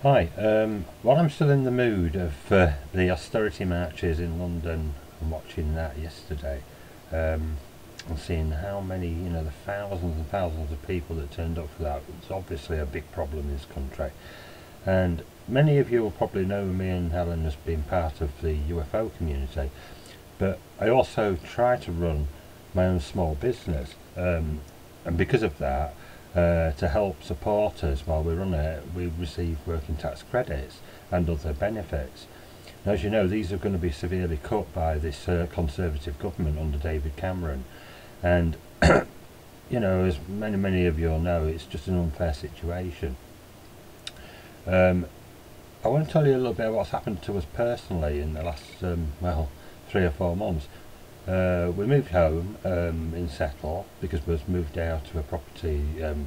Hi, while I'm still in the mood of the austerity marches in London and watching that yesterday, and seeing how many, the thousands and thousands of people that turned up for that, it's obviously a big problem in this country. And many of you will probably know me and Helen as being part of the UFO community, but I also try to run my own small business, and because of that, to help support us while we run it, we receive working tax credits and other benefits. Now, as you know, these are going to be severely cut by this Conservative government under David Cameron, and as many of you all know, it's just an unfair situation. I want to tell you a little bit about what's happened to us personally in the last 3 or 4 months. We moved home in Settle because we was moved out to a property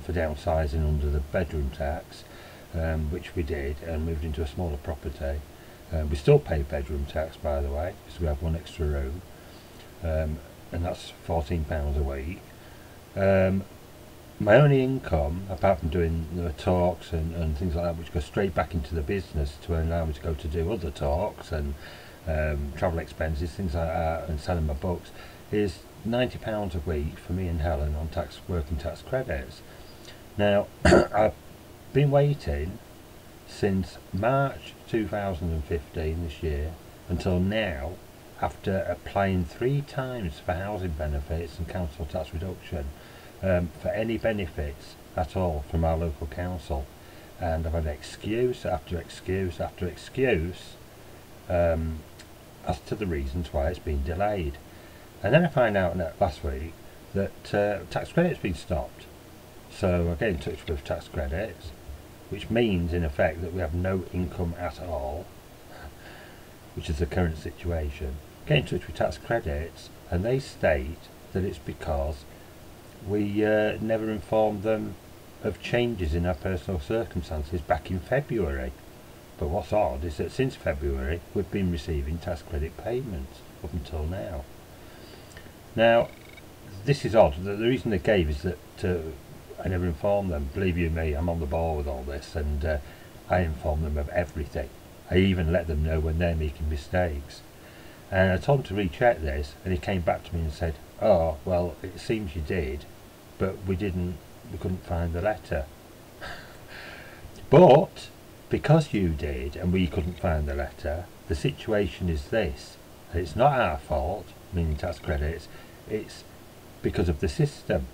for downsizing under the bedroom tax, which we did, and moved into a smaller property. We still pay bedroom tax, by the way, because we have one extra room, and that's £14 a week. My only income, apart from doing talks and things like that, which go straight back into the business to allow me to go to do other talks and travel expenses, things like that, and selling my books, is £90 a week for me and Helen on working tax credits. Now, I've been waiting since March 2015 this year until now, after applying 3 times for housing benefits and council tax reduction, for any benefits at all from our local council, and I've had excuse after excuse after excuse as to the reasons why it's been delayed. And then I find out last week that tax credit's been stopped. So I get in touch with tax credits, which means in effect that we have no income at all, which is the current situation. Get in touch with tax credits, and they state that it's because we never informed them of changes in our personal circumstances back in February. But what's odd is that since February we've been receiving tax credit payments up until now. Now, this is odd. The reason they gave is that I never informed them. Believe you me, I'm on the ball with all this, and I inform them of everything. I even let them know when they're making mistakes. And I told him to recheck this, and he came back to me and said, "Oh, well, it seems you did, but we couldn't find the letter." But because you did and we couldn't find the letter, the situation is this: it's not our fault, meaning tax credits, it's because of the system.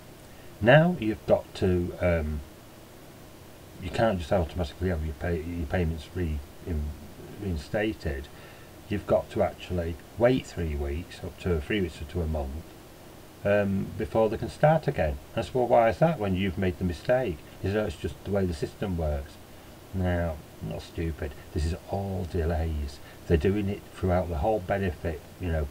Now you've got to, you can't just automatically have your payments reinstated. You've got to actually wait 3 weeks, up to 3 weeks to a month, before they can start again. And so, well, why is that when you've made the mistake? It's just the way the system works. Now, I'm not stupid. This is all delays. They're doing it throughout the whole benefit,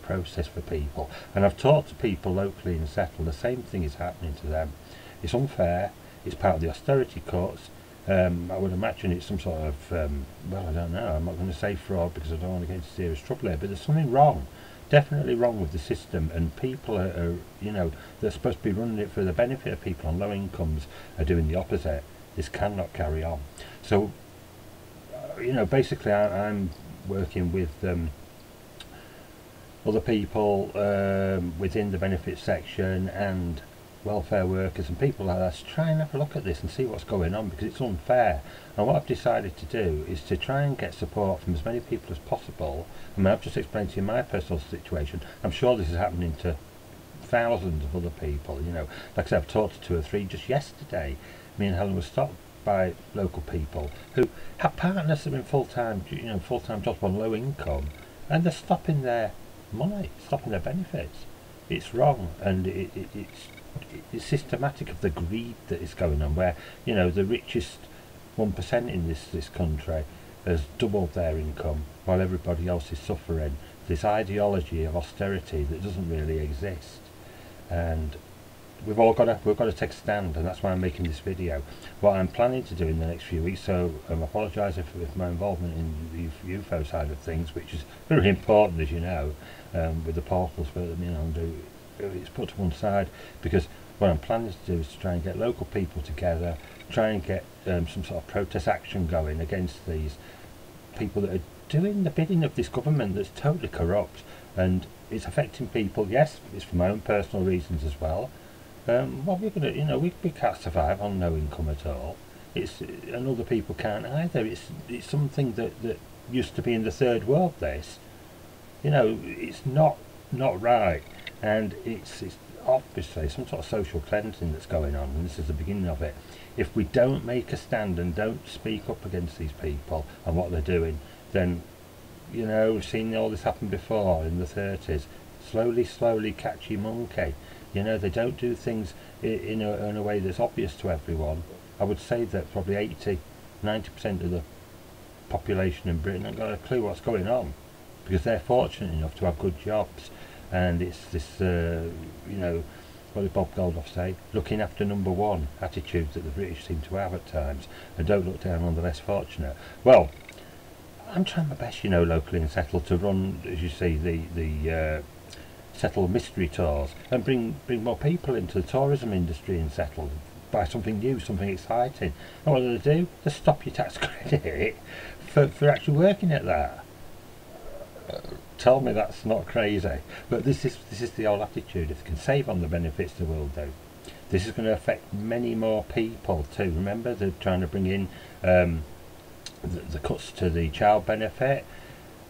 process for people. And I've talked to people locally in Settle. The same thing is happening to them. It's unfair. It's part of the austerity cuts. I would imagine it's some sort of, I don't know. I'm not going to say fraud because I don't want to get into serious trouble here. But there's something wrong. Definitely wrong with the system, and people are they're supposed to be running it for the benefit of people on low incomes are doing the opposite. This cannot carry on. So, basically I'm working with other people within the benefits section and welfare workers and people like that to try and have a look at this and see what's going on, because it's unfair. And what I've decided to do is to try and get support from as many people as possible. I mean, I've just explained to you my personal situation. I'm sure this is happening to thousands of other people. Like I said, I've talked to 2 or 3 just yesterday. Me and Helen were stopped by local people who have partners that are in full-time jobs on low income, and they're stopping their money, stopping their benefits. It's wrong, and it's systematic of the greed that is going on, where the richest 1% in this country has doubled their income while everybody else is suffering. This ideology of austerity that doesn't really exist, and we've got to take a stand, and that's why I'm making this video. What I'm planning to do in the next few weeks, so I'm apologising for my involvement in the UFO side of things, which is very important, as you know, with the portals, but it's put to one side, because what I'm planning to do is to try and get local people together, try and get some sort of protest action going against these people that are doing the bidding of this government that's totally corrupt, and it's affecting people. Yes, it's for my own personal reasons as well. Well, we're gonna, we can't survive on no income at all. And other people can't either. It's something that used to be in the third world. This, it's not right, and it's obviously some sort of social cleansing that's going on, and this is the beginning of it. If we don't make a stand and don't speak up against these people and what they're doing, then we've seen all this happen before in the 30s. Slowly catch your monkey. They don't do things in a way that's obvious to everyone. I would say that probably 80–90% of the population in Britain haven't got a clue what's going on, because they're fortunate enough to have good jobs, and it's this what did Bob Geldof say? Looking after number one attitude that the British seem to have at times, and don't look down on the less fortunate. Well, I'm trying my best, locally in Settle to run, as you see, the Settle mystery tours, and bring more people into the tourism industry in Settle, buy something new, something exciting. And what do? They stop your tax credit for actually working at that. Tell me that's not crazy. But this is the old attitude. If they can save on the benefits, they will do. This is going to affect many more people too. Remember, they're trying to bring in the cuts to the child benefit.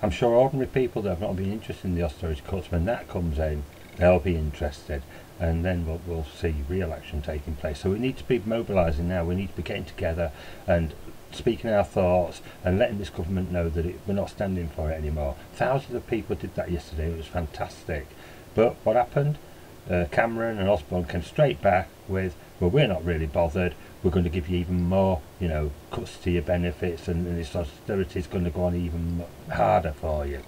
I'm sure ordinary people that have not been interested in the austerity cuts, when that comes in, they'll be interested, and then we'll see real action taking place. So we need to be mobilising now. We need to be getting together and speaking our thoughts and letting this government know that we're not standing for it anymore. Thousands of people did that yesterday. It was fantastic. But what happened? Cameron and Osborne came straight back with, well, we're not really bothered. We're going to give you even more, cuts to your benefits, and this austerity is going to go on even harder for you.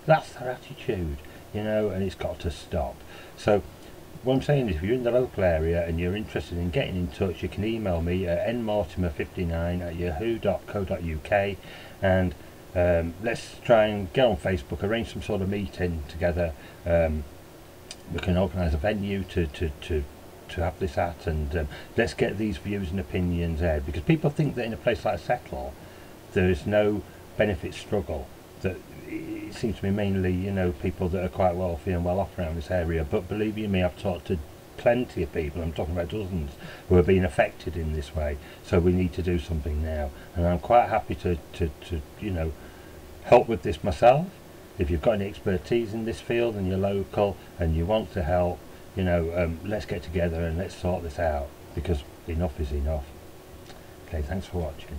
That's their attitude, and it's got to stop. So what I'm saying is, if you're in the local area and you're interested in getting in touch, you can email me at nmortimer59@yahoo.co.uk, and let's try and get on Facebook, arrange some sort of meeting together. We can organise a venue to have this at, and let's get these views and opinions aired, because people think that in a place like Settle there is no benefit struggle, that it seems to be mainly people that are quite wealthy and well off around this area. But believe you me, I've talked to plenty of people, I'm talking about dozens, who are being affected in this way. So we need to do something now, and I'm quite happy to help with this myself. If you've got any expertise in this field and you're local and you want to help, let's get together and let's sort this out, because enough is enough. Okay, thanks for watching.